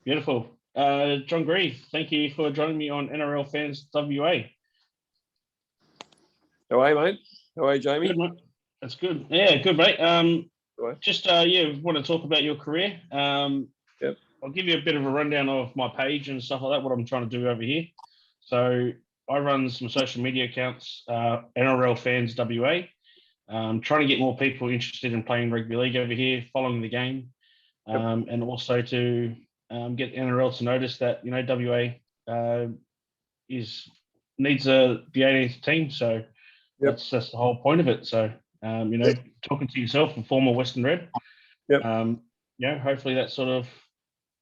Beautiful. John Grieve, thank you for joining me on NRL Fans WA. How are you, mate? How are you, Jamie? Good, mate. That's good. Yeah, good, mate. Just want to talk about your career. Yep. I'll give you a bit of a rundown of my page and stuff like that, what I'm trying to do over here. So I run some social media accounts, NRL Fans WA. Trying to get more people interested in playing rugby league over here, following the game, and also to get NRL to notice that WA needs the 18th team. So that's the whole point of it. So talking to yourself, a former Western Red, hopefully that sort of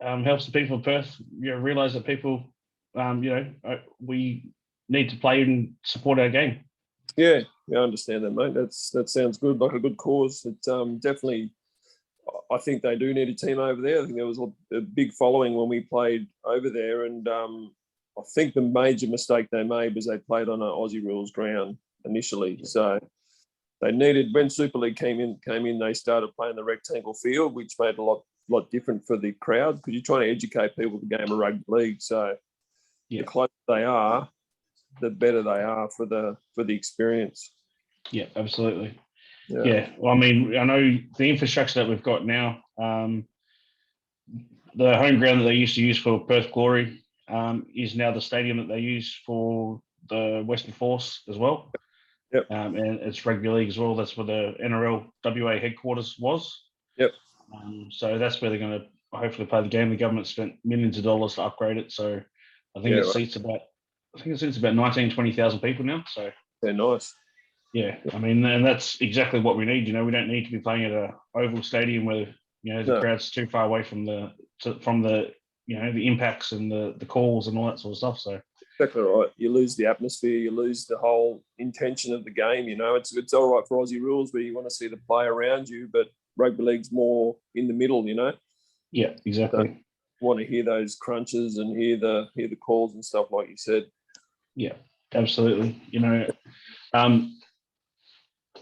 helps the people of Perth, realise that people, we need to play and support our game. Yeah, I understand that, mate. That sounds good, like a good cause. It definitely, I think they do need a team over there. I think there was a big following when we played over there, and I think the major mistake they made was they played on an Aussie rules ground initially. So they needed, when Super League came in, they started playing the rectangle field, which made a lot different for the crowd, because you're trying to educate people the game of rugby league. So the closer they are, the better they are for the experience. Yeah, absolutely. Yeah. Well, I mean, I know the infrastructure that we've got now, the home ground that they used to use for Perth Glory is now the stadium that they use for the Western Force as well. Yep. And it's rugby league as well. That's where the NRL WA headquarters was. Yep. So that's where they're going to hopefully play the game. The government spent millions of dollars to upgrade it. So I think it seats about 19,000, 20,000 people now. So they're nice. Yeah, I mean, and that's exactly what we need. We don't need to be playing at a oval stadium where the crowd's too far away from the impacts and the calls and all that sort of stuff. So exactly right. You lose the atmosphere, you lose the whole intention of the game. It's all right for Aussie rules where you want to see the play around you, but rugby league's more in the middle. Yeah, exactly. So want to hear those crunches and hear the calls and stuff like you said. Yeah, absolutely.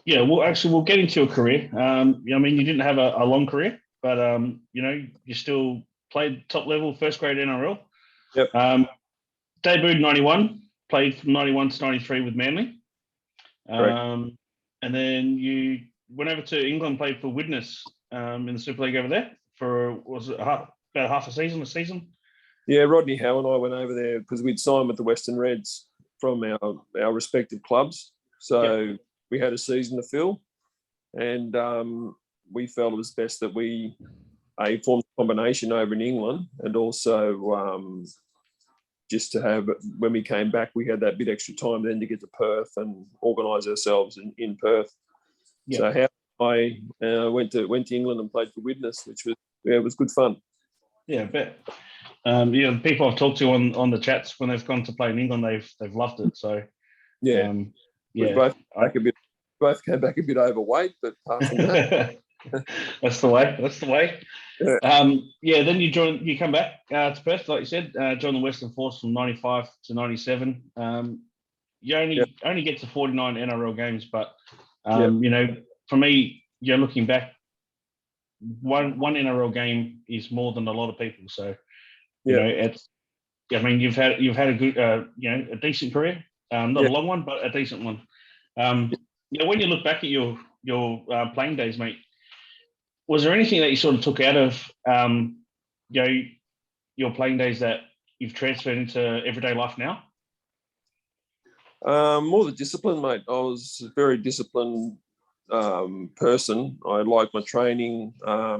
We'll get into your career. I mean, you didn't have a long career, but you still played top level, first grade NRL. Yep. Debuted 91, played from 91 to 93 with Manly. And then you went over to England, played for Widnes in the Super League over there for, about half a season? Yeah, Rodney Howe and I went over there because we'd signed with the Western Reds from our respective clubs. So we had a season to fill, and we felt it was best that we formed a combination over in England, and also just to have, when we came back, we had that bit extra time then to get to Perth and organise ourselves in Perth. Yep. So I went to England and played for Widnes, which was it was good fun. Yeah, I bet. The people I've talked to on the chats when they've gone to play in England, they've loved it. So we both came back a bit overweight, but apart from that, that's the way. Yeah. Then you come back to Perth, like you said, joined the Western Force from 95 to 97. You only get to 49 NRL games, but for me, looking back, one NRL game is more than a lot of people. So you've had a good a decent career, not a long one, but a decent one. When you look back at your playing days, mate, was there anything that you sort of took out of your playing days that you've transferred into everyday life now? More the discipline, mate. I was a very disciplined person. I like my training. I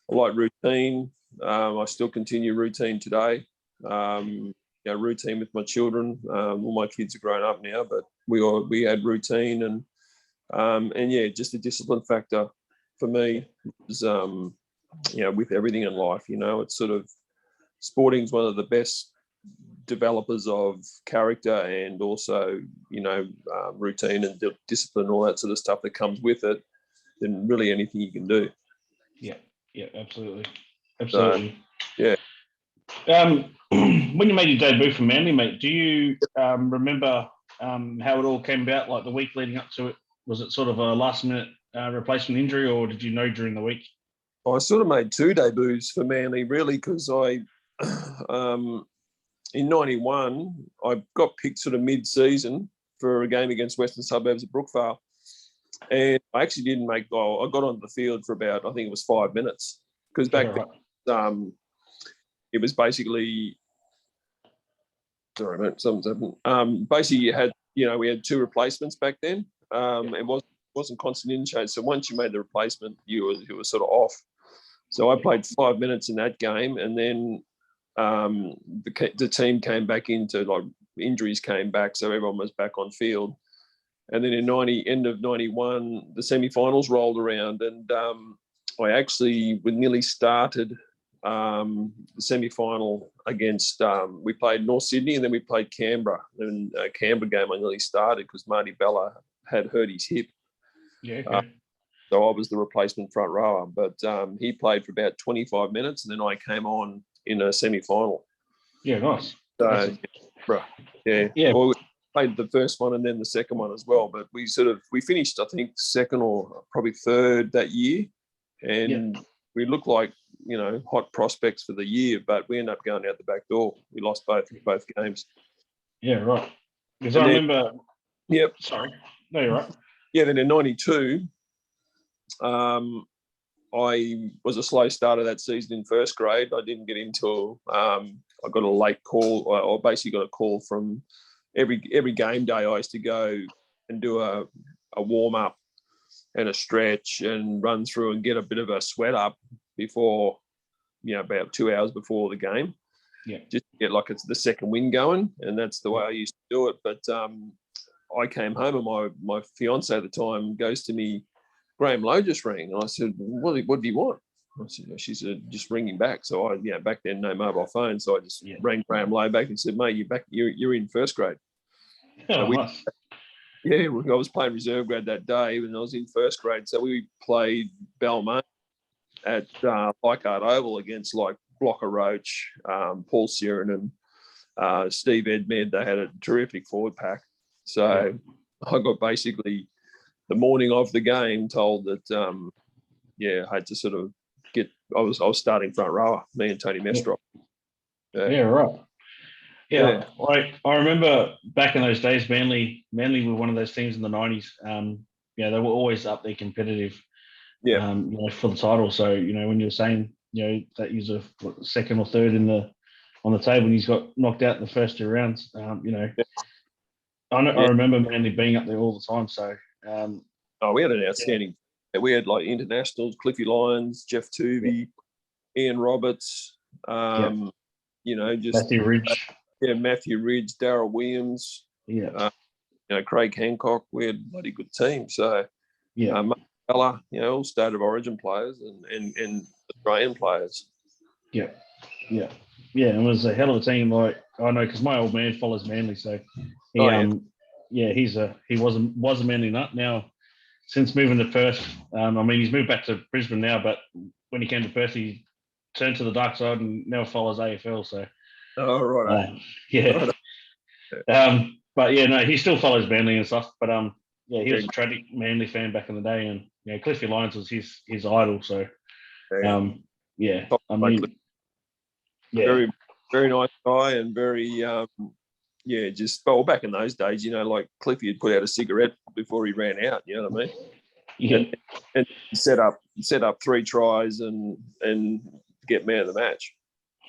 like routine. I still continue routine today. Routine with my children. All my kids are grown up now, but we had routine and just the discipline factor for me is with everything in life. It's sort of sporting's one of the best developers of character and also routine and discipline, all that sort of stuff that comes with it, than really anything you can do. Yeah, absolutely. When you made your debut for Manly, mate, do you remember how it all came about, like the week leading up to it? Was it sort of a last minute replacement injury, or did you know during the week? I sort of made 2 debuts for Manly, really, because I, in '91, I got picked sort of mid-season for a game against Western Suburbs at Brookvale. And I actually didn't make, I got onto the field for about, I think it was 5 minutes. Because back then, it was basically, sorry, mate, something's happened. Basically, we had 2 replacements back then. It wasn't constant in-change. So once you made the replacement, you were sort of off. So I played 5 minutes in that game, and then the team came back into, like, injuries came back, so everyone was back on field. And then in end of '91, the semi-finals rolled around, and I actually nearly started the semi-final against, we played North Sydney, and then we played Canberra. And Canberra game I nearly started because Marty Bella had hurt his hip. Yeah. Okay. So I was the replacement front rower, but he played for about 25 minutes, and then I came on in a semi-final. Yeah, nice. So, yeah. Well, we played the first one and then the second one as well, but we finished, I think, second or probably third that year, and we looked like, hot prospects for the year, but we ended up going out the back door. We lost both games. Yeah, right. Because I remember. Yep. Sorry. No, you're right. Yeah, then in '92, I was a slow starter that season in first grade. I didn't get into. I got a late call. I basically got a call from every game day. I used to go and do a warm up and a stretch and run through and get a bit of a sweat up before, about 2 hours before the game. Yeah. Just to get like it's the second wind going, and that's the way I used to do it. But I came home and my fiance at the time goes to me, Graham Lowe just rang. And I said, what do you want? She said, just ring him back. So I, back then, no mobile phone. So I just rang Graham Lowe back and said, mate, you're back. You're in first grade. Oh, nice. Yeah, I was playing reserve grade that day when I was in first grade. So we played Balmain at Leichhardt Oval against like Blocker Roach, Paul Sirenan, Steve Edmed. They had a terrific forward pack. So I got basically the morning of the game told that, I had to sort of I was starting front rower, me and Tony Mestrop. Yeah, right. Yeah. I remember back in those days, Manly were one of those teams in the '90s. They were always up there competitive. For the title. So when you're saying that he's a second or third on the table, and he's got knocked out in the first 2 rounds. I remember Manly being up there all the time. So we had an outstanding. We had like internationals: Cliffy Lyons, Jeff Tuvey, Ian Roberts. Just Matthew Ridge. Matthew Ridge, Darryl Williams. Craig Hancock. We had a bloody good team. So all state of origin players and Australian players. Yeah. And it was a hell of a team. Like I know because my old man follows Manly, so he was a Manly nut. Now since moving to Perth, he's moved back to Brisbane now, but when he came to Perth, he turned to the dark side and now follows AFL. So but he still follows Manly and stuff. But he was a tragic Manly fan back in the day, and Cliffy Lyons was his idol. So very, very nice guy and very back in those days, like Cliffy had put out a cigarette before he ran out. You know what I mean? Yeah. And set up 3 tries and get man of the match.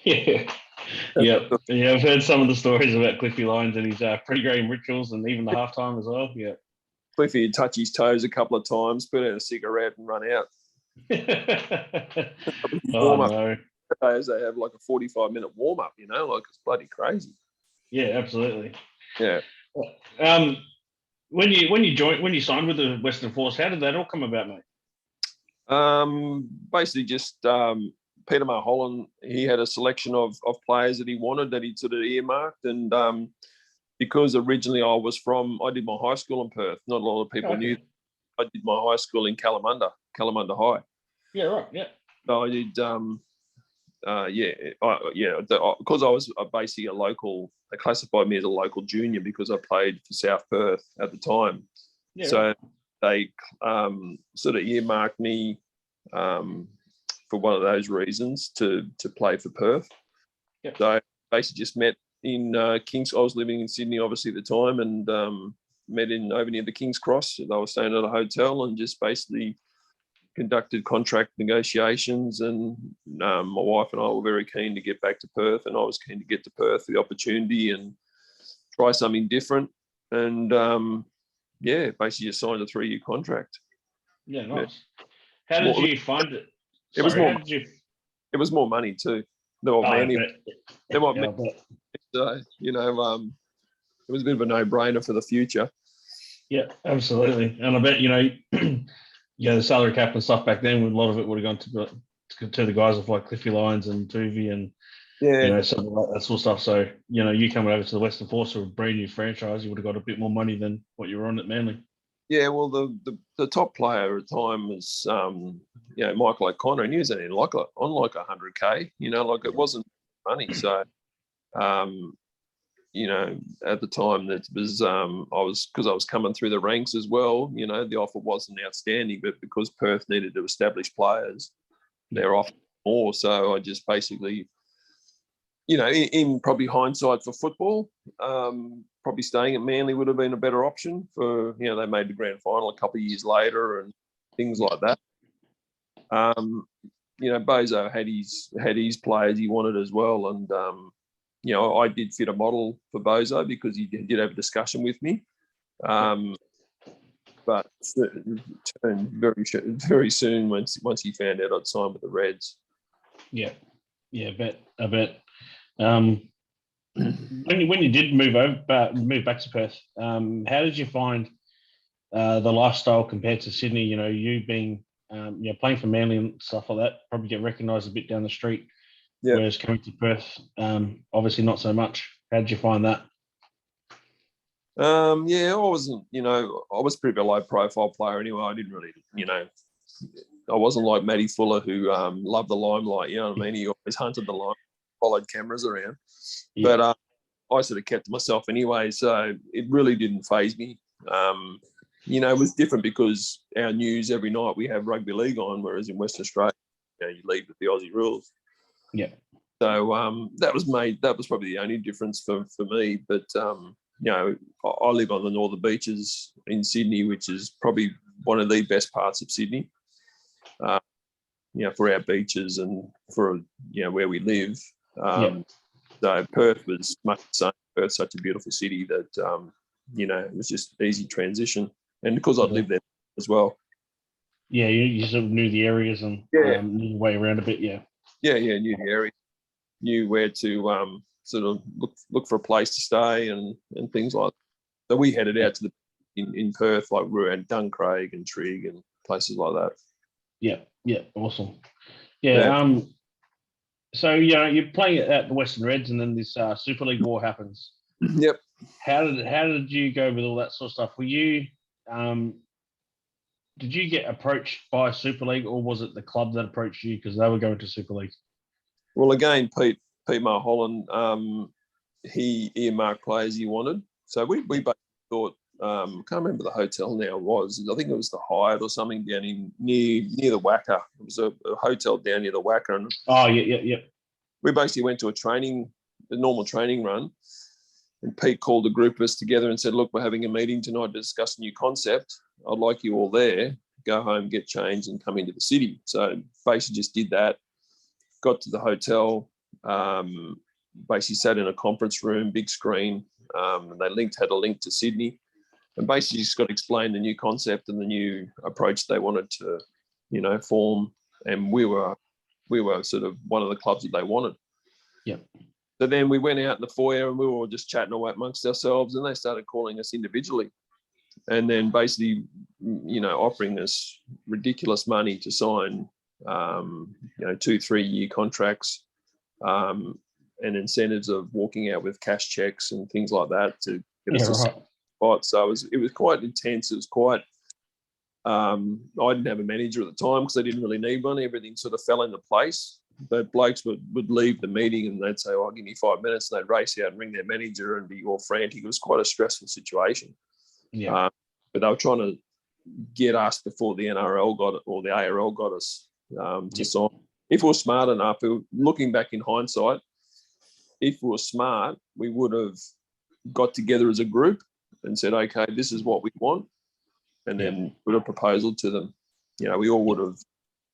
I've heard some of the stories about Cliffy Lyons and his pre-game rituals and even the halftime as well. Yeah. Cliffy would touch his toes a couple of times, put out a cigarette and run out. No. Days they have like a 45-minute warm-up, like it's bloody crazy. Yeah, absolutely. Yeah. When you signed with the Western Force, how did that all come about, mate? Basically just Peter Mulholland, he had a selection of players that he wanted that he'd sort of earmarked, and because originally I did my high school in Perth. Not a lot of people knew. I did my high school in Kalamunda High. Yeah, right. Yeah. So I did. Because I was basically a local. They classified me as a local junior because I played for South Perth at the time. Yeah, so they sort of earmarked me for one of those reasons to play for Perth. Yep. So basically just met in King's. I was living in Sydney, obviously, at the time, and met in over near the King's Cross. They were staying at a hotel and just basically conducted contract negotiations. And my wife and I were very keen to get back to Perth, and I was keen to get to Perth for the opportunity and try something different. And basically just signed a 3-year contract. Yeah, nice. How did you find it? It was more. It was more money too. They want me. They want me. So, it was a bit of a no-brainer for the future. Yeah, absolutely. And I bet the salary cap and stuff back then, a lot of it would have gone to the guys of like Cliffy Lyons and Tuvey and some of that sort of stuff. So you coming over to the Western Force with a brand new franchise, you would have got a bit more money than what you were on at Manly. Yeah, well, the top player at the time was Michael O'Connor, and he was only on like 100K. It wasn't money. So, at the time that was I was coming through the ranks as well. The offer wasn't outstanding, but because Perth needed to establish players, they're offering more. So I just basically, in probably hindsight for football, probably staying at Manly would have been a better option for, they made the grand final a couple of years later and things like that. Bozo had his players he wanted as well. And, I did fit a model for Bozo because he did have a discussion with me. But turned very, very soon once he found out I'd signed with the Reds. Yeah. Yeah, I bet. When you did move back to Perth, how did you find the lifestyle compared to Sydney? You being playing for Manly and stuff like that, probably get recognised a bit down the street. Yeah. Whereas coming to Perth, obviously not so much. How did you find that? I wasn't. I was pretty low profile player anyway. I didn't really, I wasn't like Matty Fuller who loved the limelight. You know what I mean? He always hunted the limelight, followed cameras around. Yeah. But I sort of kept to myself anyway, so it really didn't faze me. It was different because our news every night we have rugby league on, whereas in Western Australia, you lead with the Aussie rules. Yeah. So that was probably the only difference for me. But I live on the northern beaches in Sydney, which is probably one of the best parts of Sydney. For our beaches and for where we live. So Perth was much the same. Perth's such a beautiful city that it was just easy transition, and because I'd lived there as well. Yeah, you sort of knew the areas and knew your way around a bit. Yeah, knew the area, knew where to sort of look for a place to stay and things like that. So we headed out to in Perth, like we were at Duncraig and Trigg and places like that. Yeah, awesome. Yeah. So you're playing at the Western Reds, and then this Super League war happens. Yep. How did you go with all that sort of stuff? Were you did you get approached by Super League, or was it the club that approached you because they were going to Super League? Well, again, Pete Mulholland, he earmarked players he wanted. So we both thought. I can't remember the hotel now was. I think it was the Hyatt or something down in near the Wacker. It was a hotel down near the Wacker. And yeah. We basically went to a normal training run, and Pete called a group of us together and said, "Look, we're having a meeting tonight to discuss a new concept. I'd like you all there. Go home, get changed, and come into the city." So basically just did that. Got to the hotel. Basically sat in a conference room, big screen, and they had a link to Sydney. And basically just got to explain the new concept and the new approach they wanted to, form. And we were sort of one of the clubs that they wanted. Yeah. So then we went out in the foyer and we were all just chatting away amongst ourselves, and they started calling us individually. And then basically, offering us ridiculous money to sign, 2-3 year contracts, and incentives of walking out with cash checks and things like that to get us a spot. So it was quite intense. It was quite. I didn't have a manager at the time because I didn't really need one. Everything sort of fell into place. But blokes would leave the meeting and they'd say, "Oh, give me 5 minutes," and they'd race out and ring their manager and be all frantic. It was quite a stressful situation. Yeah. But they were trying to get us before the NRL got it or the ARL got us to sign. if we were smart enough, looking back in hindsight, if we were smart, we would have got together as a group and said, okay, this is what we want, and then put a proposal to them. We all would have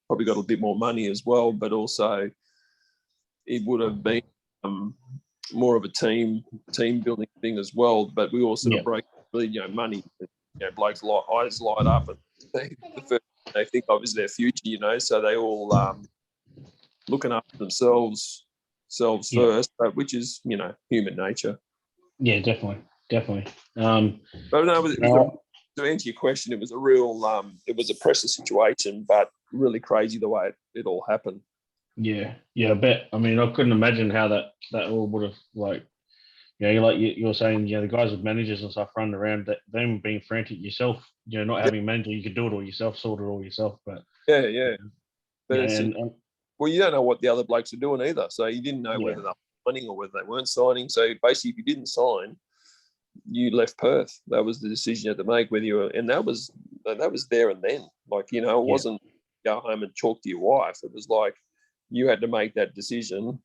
probably got a bit more money as well, but also it would have been more of a team building thing as well. But we all sort of break, money. Blokes' eyes light up, and the first thing they think of is their future. So they all looking after themselves first, but which is human nature. Yeah, definitely. But no, to answer your question, it was a real, it was a pressure situation, but really crazy the way it all happened. Yeah, I bet. I mean, I couldn't imagine how that all would have, like, like you're saying, the guys with managers and stuff running around, them being frantic yourself, not having a manager, you could do it all yourself, sort it all yourself. But but well, you don't know what the other blokes are doing either, so you didn't know whether they were signing or whether they weren't signing. So basically, if you didn't sign, you left Perth. That was the decision you had to make, whether you were, and that was there and then. Like, it wasn't go home and talk to your wife. It was like you had to make that decision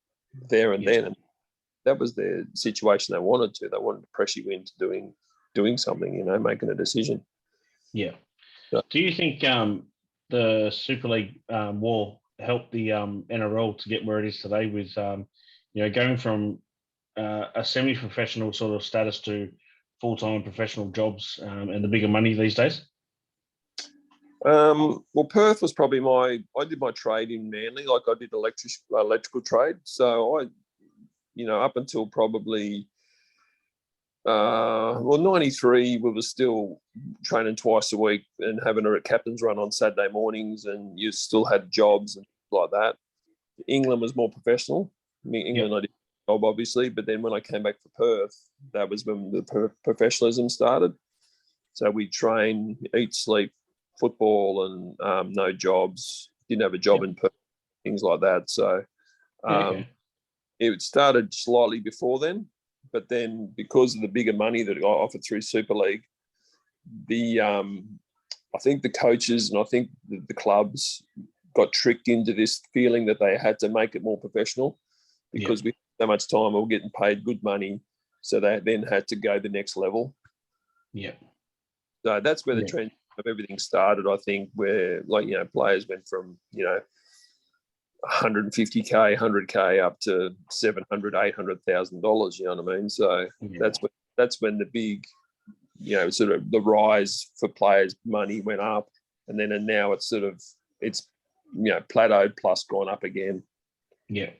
there and then. And that was the situation they wanted to. They wanted to pressure you into doing something, making a decision. Yeah. So, do you think the Super League war helped the NRL to get where it is today with, going from a semi-professional sort of status to full-time professional jobs and the bigger money these days? Well, Perth was probably I did my trade in Manly, like I did electrical trade. So up until probably, 93, we were still training twice a week and having a captain's run on Saturday mornings, and you still had jobs and like that. England was more professional. I mean, England, I did a job, obviously, but then when I came back for Perth, that was when the professionalism started. So we train, eat, sleep, football, and no jobs. Didn't have a job in Perth, things like that. So it started slightly before then, but then because of the bigger money that I offered through Super League, I think the coaches and I think the clubs got tricked into this feeling that they had to make it more professional because we had so much time, we were getting paid good money, so they then had to go the next level. Yeah. So that's where the trend of everything started, I think, where players went from 150K, 100K up to $700,000, $800,000. You know what I mean? So that's when the big, sort of the rise for players' money went up, and now it's plateaued plus gone up again. Yeah,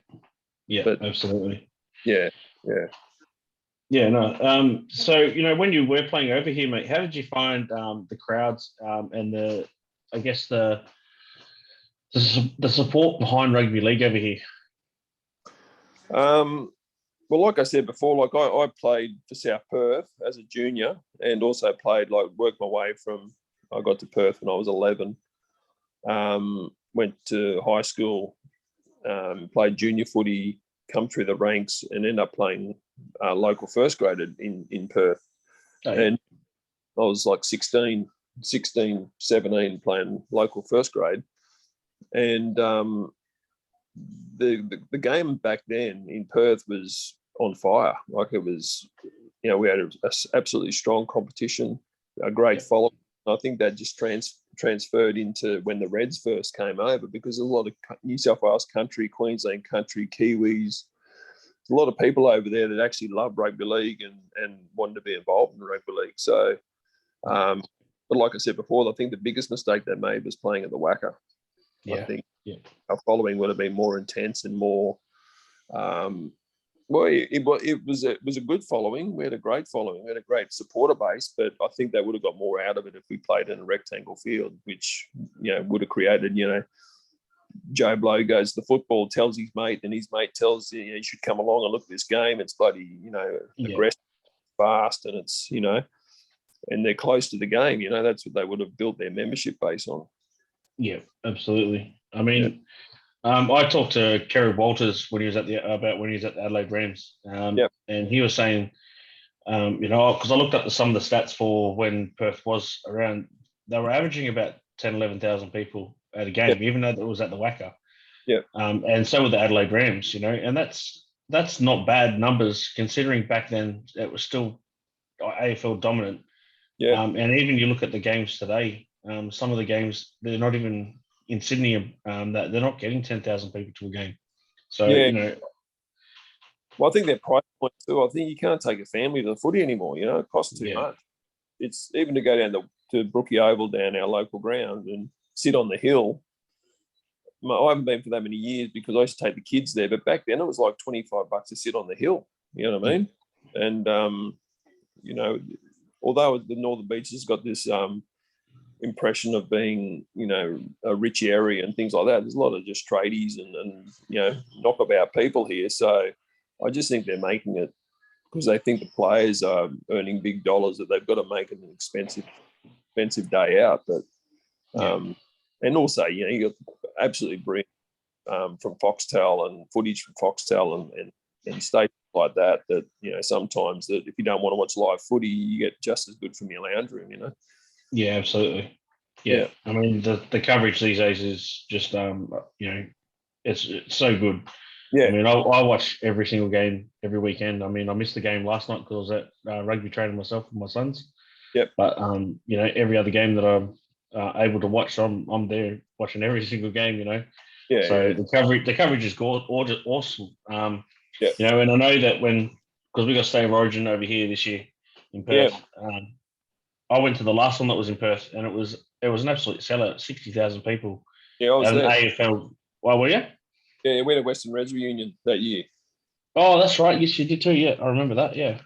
but, absolutely. Yeah. No. So when you were playing over here, mate, how did you find the crowds and the support behind rugby league over here? Well, like I said before, I played for South Perth as a junior, and also worked my way from. I got to Perth when I was 11. Went to high school, played junior footy, come through the ranks, and end up playing local first grade in Perth. And I was like 16, 17 playing local first grade. And the game back then in Perth was on fire. Like it was, we had a absolutely strong competition, a great following. I think that just transferred into when the Reds first came over, because a lot of New South Wales country, Queensland country, Kiwis, a lot of people over there that actually love rugby league and wanted to be involved in rugby league. So, but like I said before, I think the biggest mistake they made was playing at the Wacker. I think our following would have been more intense and more. It was a good following. We had a great following. We had a great supporter base, but I think they would have got more out of it if we played in a rectangle field, which would have created. Joe Blow goes to the football, tells his mate, and his mate tells you should come along and look at this game. It's bloody aggressive, fast, and it's and they're close to the game. That's what they would have built their membership base on. Yeah, absolutely. I mean, I talked to Kerry Walters when he was at the Adelaide Rams, and he was saying, because I looked up some of the stats for when Perth was around, they were averaging about 10,000, 11,000 people at a game, even though it was at the Wacker. And so with the Adelaide Rams, and that's not bad numbers considering back then it was still AFL dominant. Yeah. And even you look at the games today, some of the games they're not even in Sydney. That they're not getting 10,000 people to a game. So yeah. Well, I think their price point too. I think you can't take a family to the footy anymore. It costs too much. It's even to go down to Brookie Oval, down our local ground, and sit on the hill. I haven't been for that many years because I used to take the kids there. But back then it was like $25 to sit on the hill. You know what I mean? And although the Northern Beaches has got this impression of being, a rich area and things like that, there's a lot of just tradies and knockabout people here. So I just think they're making it because they think the players are earning big dollars, that they've got to make it an expensive day out. But and also, you got absolutely brilliant from Foxtel and footage from Foxtel and stations like that. Sometimes that if you don't want to watch live footy, you get just as good from your lounge room. Yeah, absolutely. Yeah. I mean, the coverage these days is just it's so good. Yeah. I mean, I watch every single game every weekend. I mean, I missed the game last night because I was at rugby training myself with my sons. Yep. But every other game that I'm able to watch, I'm there watching every single game. Yeah. So yeah. the coverage is awesome. And I know that because we got State of Origin over here this year in Perth. I went to the last one that was in Perth, and it was an absolute sellout, 60,000 people. Yeah, I was there. AFL. Well, were you? Yeah, we had a Western Res reunion that year. Oh, that's right. Yes, you did too. Yeah, I remember that. Yeah.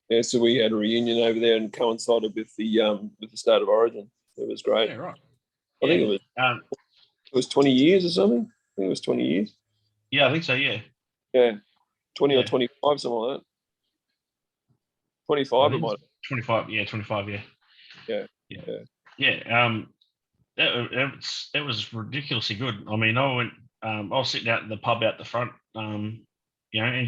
Yeah, so we had a reunion over there and coincided with the State of Origin. It was great. Yeah, right. I think it was 20 years or something. I think it was 20 years. Yeah, I think so. Yeah. Yeah, 20 or 25, something like that. 25 it might. 25. Yeah, 25. Yeah. Yeah. It was ridiculously good. I mean, I went. I was sitting out in the pub out the front. And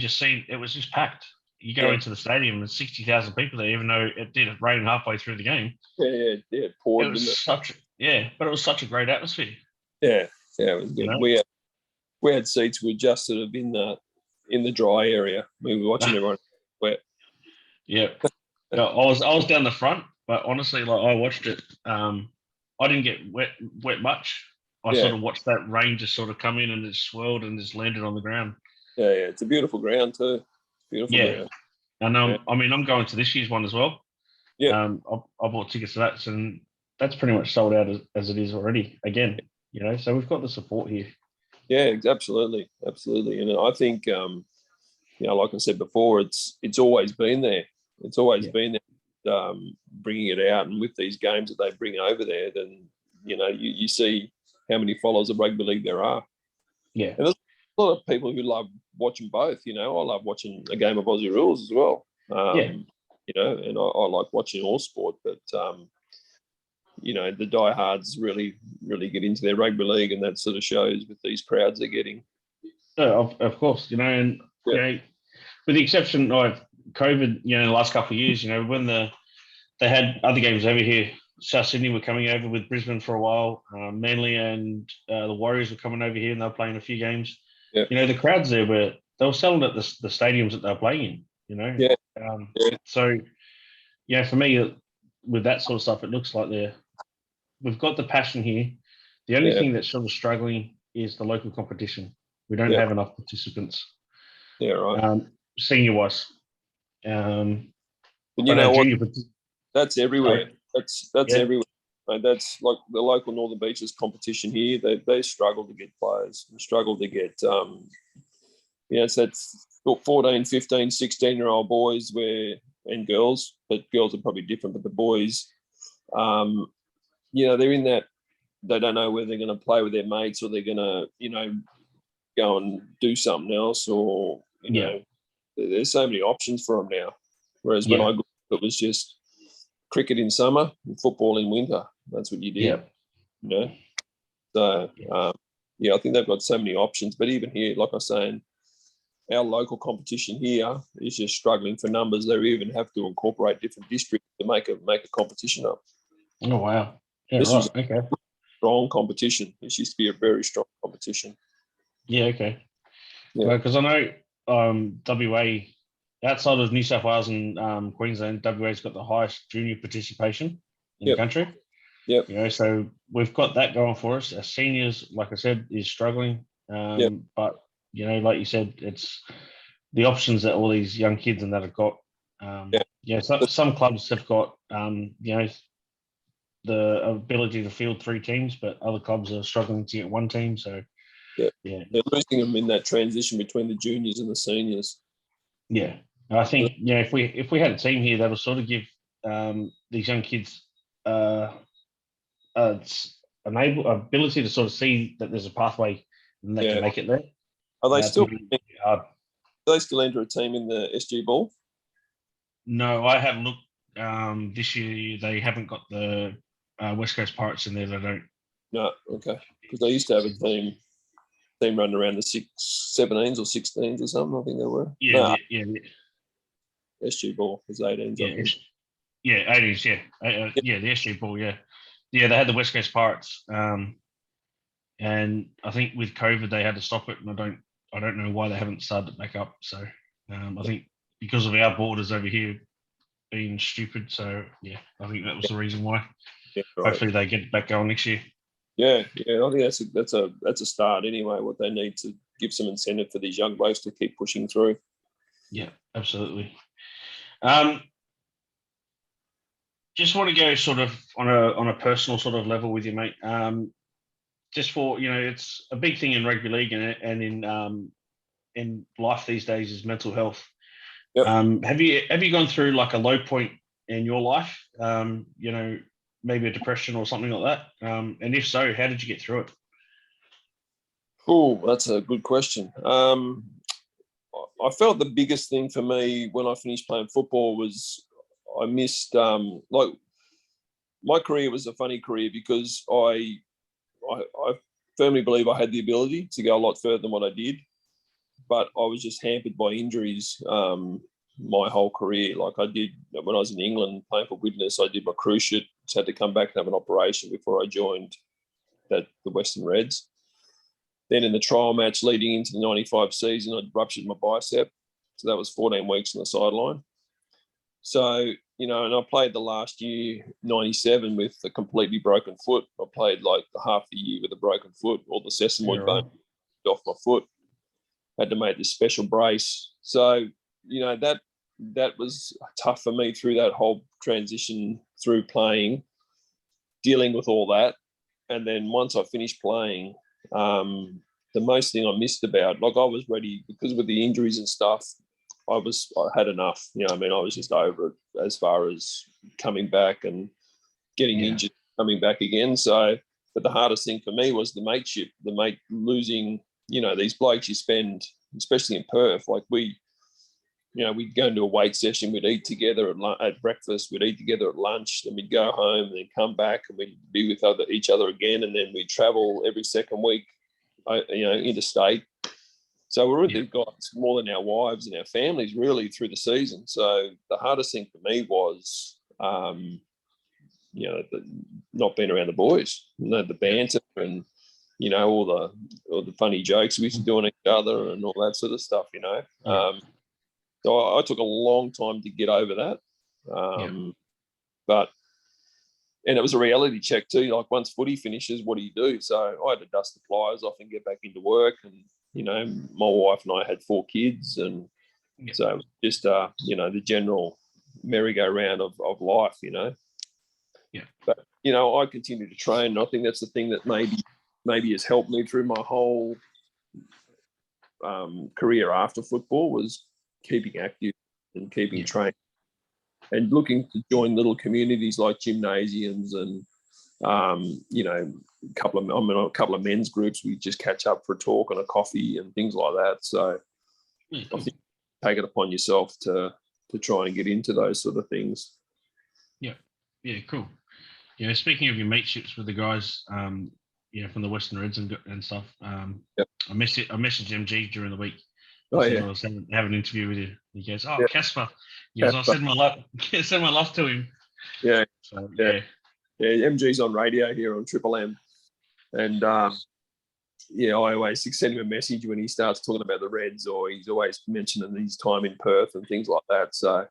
just seeing it was just packed. You go into the stadium and 60,000 people there, even though it did rain halfway through the game. Yeah. It poured. It was but it was such a great atmosphere. Yeah, it was good. We had seats. We were just sort of in the dry area. We were watching everyone wet. Yeah, I was down the front, but honestly, like I watched it. I didn't get wet much. I sort of watched that rain just sort of come in and it swirled and just landed on the ground. Yeah, it's a beautiful ground too. Beautiful ground. And I mean, I'm going to this year's one as well. Yeah. I bought tickets to that, and that's pretty much sold out as it is already. Again, so we've got the support here. Yeah, absolutely, and I think like I said before, it's always been there. It's always been there, bringing it out, and with these games that they bring over there, then you see how many followers of rugby league there are. Yeah, and there's a lot of people who love watching both. I love watching a game of Aussie rules as well. And I like watching all sport, but the diehards really, really get into their rugby league, and that sort of shows with these crowds they're getting. Of course, and with the exception of COVID, the last couple of years, when they had other games over here, South Sydney were coming over with Brisbane for a while, Manly and the Warriors were coming over here and they were playing a few games. Yeah. The crowds there they were selling at the stadiums that they were playing in. So, for me, with that sort of stuff, it looks like we've got the passion here. The only thing that's sort of struggling is the local competition. We don't have enough participants. Yeah, right. Senior wise. And you know what? That's everywhere. That's everywhere. That's like the local Northern Beaches competition here. They struggle to get players. They struggle to get, so that's 14, 15, 16-year-old boys and girls, but girls are probably different. But the boys, they're in that, they don't know whether they're going to play with their mates or they're going to, go and do something else or, there's so many options for them now. Whereas when I grew up, it was just cricket in summer and football in winter. That's what you did. So, I think they've got so many options. But even here, like I was saying, our local competition here is just struggling for numbers. They even have to incorporate different districts to make a competition up. Oh, wow. Yeah, this right. was strong competition. This used to be a very strong competition. Yeah, okay. Yeah. Because I know WA, outside of New South Wales and Queensland, WA's got the highest junior participation in the Yep. country. Yep. You know, so we've got that going for us. Our seniors, like I said, is struggling. Yep. But you know, like you said, it's the options that all these young kids and that have got. Yeah. Yeah, so, some clubs have got you know, the ability to field 3 teams, but other clubs are struggling to get 1 team. So Yeah. yeah, They're losing them in that transition between the juniors and the seniors. yeah. I think if we had a team here, that'll sort of give these young kids ability to sort of see that there's a pathway and they can Yeah. make it there. Are they It's still? really hard. Do they still enter a team in the SG ball? No, I haven't looked. This year they haven't got the West Coast Pirates in there. They don't. No. Okay. Because they used to have a team running around the 17s or 16s or something. I think they were. Yeah, No, yeah, SG ball was 18s. yeah, I think. yeah. 80s, yeah, yeah. The SG ball, yeah, yeah. They had the West Coast Pirates, and I think with COVID they had to stop it, and I don't know why they haven't started it back up. So I think because of our borders over here being stupid. So yeah, I think that was the reason why. Yeah, right. Hopefully they get back going next year. Yeah, yeah. I think that's a start anyway. What they need to give some incentive for these young blokes to keep pushing through. Yeah, absolutely. Just want to go sort of on a personal sort of level with you, mate. Just for it's a big thing in rugby league and in life these days is mental health. Yep. Have you gone through like a low point in your life? Maybe a depression or something like that. And if so, how did you get through it? Oh, that's a good question. I felt the biggest thing for me when I finished playing football was I missed like my career was a funny career because I firmly believe I had the ability to go a lot further than what I did, but I was just hampered by injuries my whole career. Like I did when I was in England playing for Widnes, I did my cruise ship, just had to come back and have an operation before I joined the Western Reds. Then in the trial match leading into the 95 season, I ruptured my bicep. So that was 14 weeks on the sideline. So, and I played the last year, 97, with a completely broken foot. I played like half the year with a broken foot, all the sesamoid bone off my foot. Had to make this special brace. So, that was tough for me through that whole transition through playing, dealing with all that. And then once I finished playing, the most thing I missed about, like I was ready because with the injuries and stuff, I had enough. I was just over it as far as coming back and getting injured, coming back again. So, but the hardest thing for me was the mateship, losing, these blokes you spend, especially in Perth, like we'd go into a weight session, we'd eat together at breakfast, we'd eat together at lunch, then we'd go home and then come back and we'd be with each other again. And then we'd travel every second week, interstate. So we really got more than our wives and our families really through the season. So the hardest thing for me was, not being around the boys, the banter and, all the funny jokes we used to do on each other and all that sort of stuff, So I took a long time to get over that. And it was a reality check too. Like once footy finishes, what do you do? So I had to dust the flyers off and get back into work. And, my wife and I had 4 kids. And so it was just, the general merry-go-round of life, Yeah. But, I continue to train. And I think that's the thing that maybe has helped me through my whole career after football was keeping active and keeping training and looking to join little communities like gymnasiums and a couple of men's groups. We just catch up for a talk and a coffee and things like that. So I think take it upon yourself to try and get into those sort of things. Yeah, cool. Speaking of your mateships with the guys from the Western Reds and stuff, I messaged MG during the week. I was having an interview with you. He goes, Casper. He goes, I send my love to him. Yeah. So, MG's on radio here on Triple M. And I always send him a message when he starts talking about the Reds, or he's always mentioning his time in Perth and things like that. So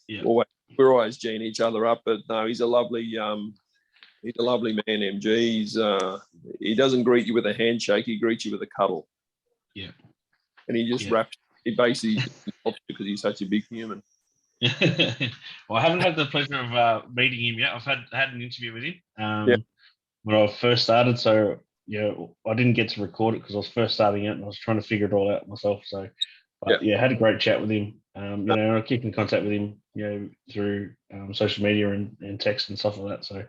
we're always geeing each other up. But no, he's a lovely man, MG. He doesn't greet you with a handshake; he greets you with a cuddle. Yeah, and he just wraps. He basically helps you because he's such a big human. Well, I haven't had the pleasure of meeting him yet. I've had an interview with him when I first started. So I didn't get to record it because I was first starting it and I was trying to figure it all out myself. So, but had a great chat with him. I keep in contact with him, through social media and text and stuff like that. So,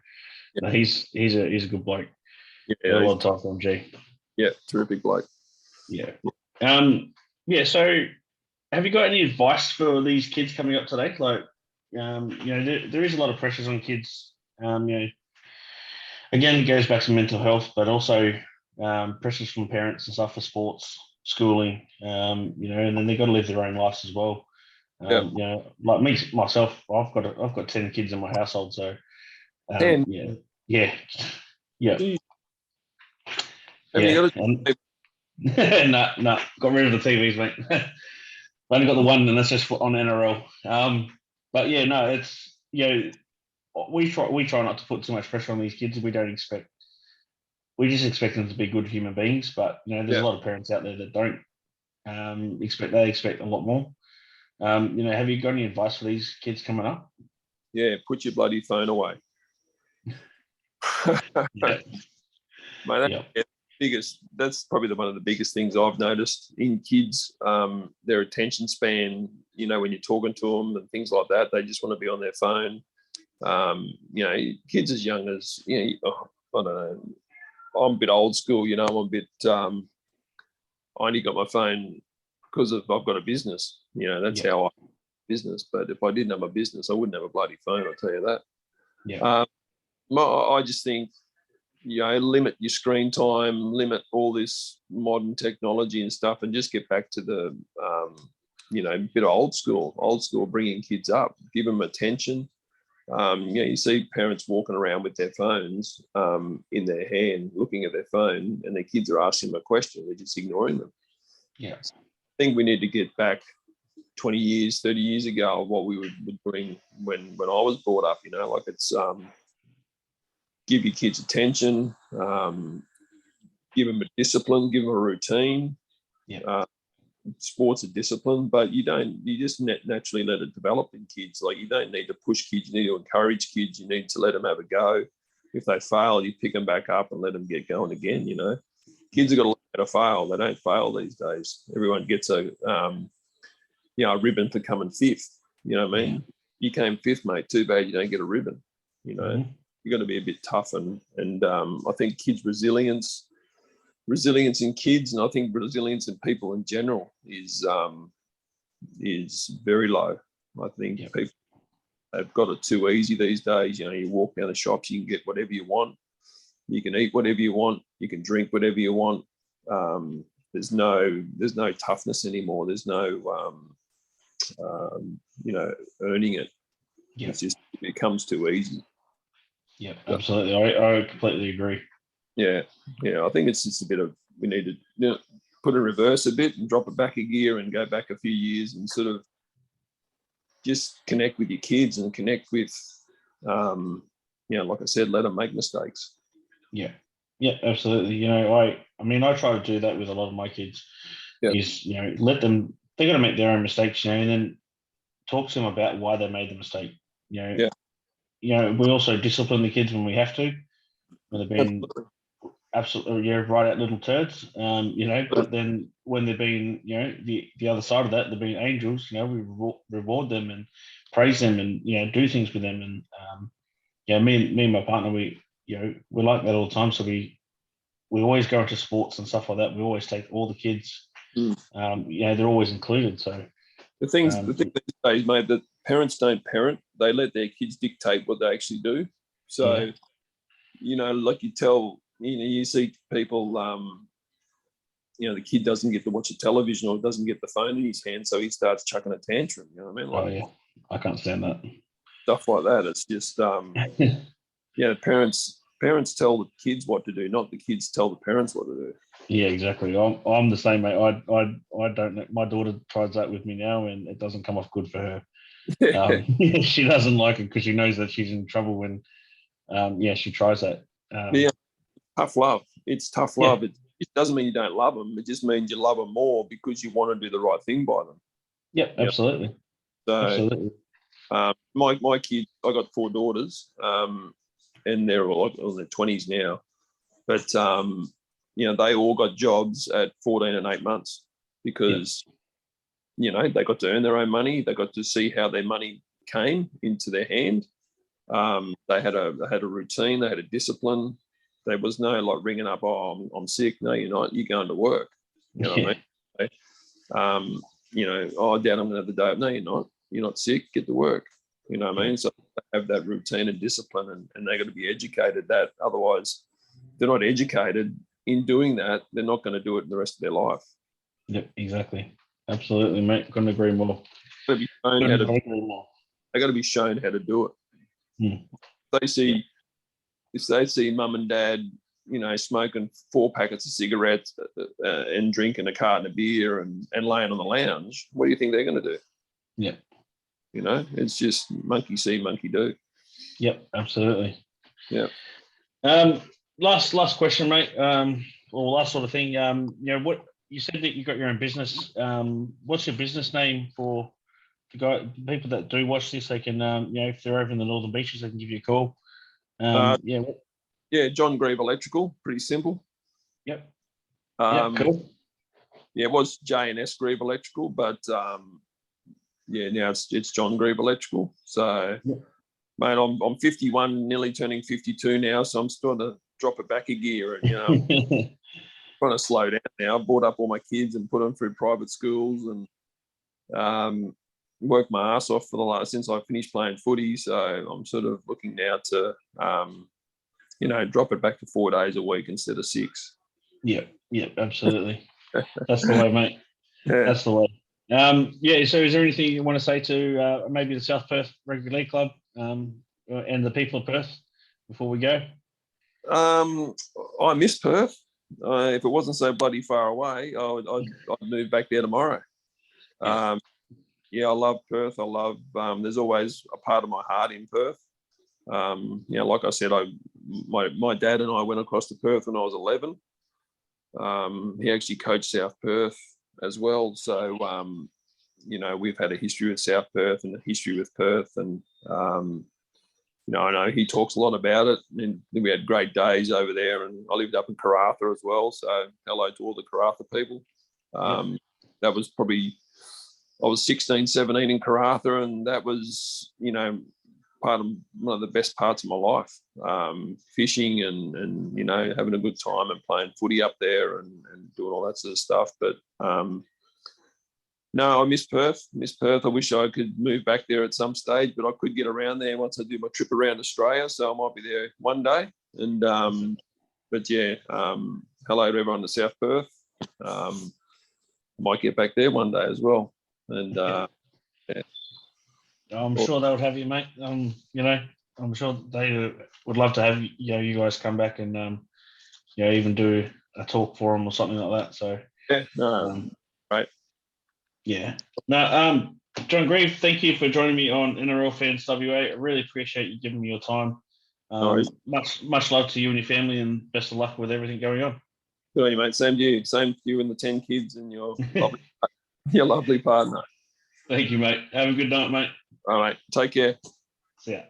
he's a good bloke. Yeah, a lot of time for him, G. Yeah, terrific bloke. Yeah. So, have you got any advice for these kids coming up today? Like, there is a lot of pressures on kids. Again, it goes back to mental health, but also pressures from parents and stuff for sports, schooling. And then they've got to live their own lives as well. Like myself, I've got 10 kids in my household, so 10. Yeah. No, got rid of the TVs, mate. I only got the one, and that's just on NRL. But it's we try not to put too much pressure on these kids. We just expect them to be good human beings. But there's a lot of parents out there that don't expect. They expect a lot more. Have you got any advice for these kids coming up? Yeah, put your bloody phone away. Mate, that's probably one of the biggest things I've noticed in kids. Their attention span, when you're talking to them and things like that, they just want to be on their phone. Kids as young as, I don't know, I'm a bit old school, I'm a bit, I only got my phone because I've got a business, that's how I business. But if I didn't have a business, I wouldn't have a bloody phone, I'll tell you that. I just think, limit your screen time, limit all this modern technology and stuff, and just get back to the, a bit of old school, bringing kids up, give them attention. You see parents walking around with their phones in their hand, looking at their phone, and their kids are asking them a question. They're just ignoring them. Yeah. I think we need to get back 20 years, 30 years ago of what we were doing when I was brought up, like it's give your kids attention, give them a discipline, give them a routine. Sports are discipline, but you just naturally let it develop in kids. Like, you don't need to push kids, you need to encourage kids, you need to let them have a go. If they fail, you pick them back up and let them get going again. Kids have got to learn how to fail. They don't fail these days. Everyone gets a ribbon for coming fifth. You know what I mean? You came fifth, mate, too bad you don't get a ribbon. You've got to be a bit tough, and I think kids' resilience in kids, and I think resilience in people in general is very low. I think people have got it too easy these days. You walk down the shops, you can get whatever you want, you can eat whatever you want, you can drink whatever you want. There's no toughness anymore. There's no earning it. It's just, it becomes too easy. Yeah, absolutely. I completely agree. Yeah. I think it's just a bit of, we need to put in reverse a bit and drop it back a gear and go back a few years and sort of just connect with your kids and connect with, like I said, let them make mistakes. Yeah, absolutely. I try to do that with a lot of my kids. Is let them. They got to make their own mistakes, and then talk to them about why they made the mistake. We also discipline the kids when we have to, when they've been absolutely right out little turds. But then when they're being, the other side of that, they're being angels. We reward them and praise them, and do things with them. And me and my partner, we like that all the time. So we always go into sports and stuff like that. We always take all the kids. They're always included. So the thing these days, mate, that parents don't parent; they let their kids dictate what they actually do. So like you see people, the kid doesn't get to watch a television or doesn't get the phone in his hand, so he starts chucking a tantrum. You know what I mean? Like, I can't stand that. Stuff like that. It's just, parents tell the kids what to do, not the kids tell the parents what to do. Yeah, exactly. I'm the same, mate. I don't know. My daughter tries that with me now, and it doesn't come off good for her. She doesn't like it because she knows that she's in trouble when she tries that. Yeah, tough love. It's tough Yeah, love. It doesn't mean you don't love them. It just means you love them more because you want to do the right thing by them. yeah, Yeah. absolutely, So absolutely. my kids, I got 4 daughters, and they're all in their 20s now. But they all got jobs at 14 and 8 months Yeah, because they got to earn their own money. They got to see how their money came into their hand. They had a routine. They had a discipline. There was no like ringing up, oh, I'm sick. No, you're not. You're going to work. You know what yeah, I mean? Oh, Dad, I'm going to have the day. No, you're not. You're not sick. Get to work. You know what I yeah, mean? So they have that routine and discipline, and they got to be educated that. Otherwise, if they're not educated in doing that, they're not going to do it in the rest of their life. yeah, exactly. Absolutely, mate. Couldn't agree more. They got to be shown how Couldn't to. agree more. They got to be shown how to do it. Hmm. They Yeah, see if they see mum and dad, smoking 4 packets of cigarettes and drinking a carton of beer and laying on the lounge, what do you think they're going to do? yeah, It's just monkey see, monkey do. yep, absolutely. Yeah. Um, last question, mate. Or last sort of thing. What you said that you got your own business. What's your business name for people that do watch this? They can, if they're over in the Northern Beaches, they can give you a call. Uh, Yeah. yeah, John Grieve Electrical, pretty simple. Yep. Yep. Um, Cool. yeah, it was J&S Grieve Electrical, but now it's John Grieve Electrical. So, Yep. mate, I'm 51, nearly turning 52 now, so I'm starting to drop it back a gear, and trying to slow down now. I've brought up all my kids and put them through private schools, and worked my ass off since I finished playing footy. So I'm sort of looking now to drop it back to 4 days a week instead of 6. Yep. Yep. Absolutely. That's the way, mate. Yeah. That's the way. So is there anything you want to say to maybe the South Perth Rugby League Club and the people of Perth before we go? I miss Perth. If it wasn't so bloody far away, I'd move back there tomorrow. Yeah. I love Perth. I love. There's always a part of my heart in Perth. Like I said, my dad and I went across to Perth when I was 11. He actually coached South Perth as well. So, we've had a history with South Perth and a history with Perth. And, I know he talks a lot about it. And we had great days over there. And I lived up in Karratha as well. So hello to all the Karratha people. That was probably, I was 16, 17 in Karratha. And that was, part of one of the best parts of my life, fishing and having a good time and playing footy up there and doing all that sort of stuff. But no, I miss Perth. I wish I could move back there at some stage, but I could get around there once I do my trip around Australia. So I might be there one day. And hello to everyone in South Perth. Might get back there one day as well. And I'm sure they would have you, mate. I'm sure they would love to have you guys come back and even do a talk for them or something like that. So right. Yeah. No, John Grieve, thank you for joining me on NRL Fans WA. I really appreciate you giving me your time. Much love to you and your family, and best of luck with everything going on. Good on you, mate. Same to you. Same to you and the 10 kids and your lovely partner. Thank you, mate. Have a good night, mate. All right. Take care. See ya.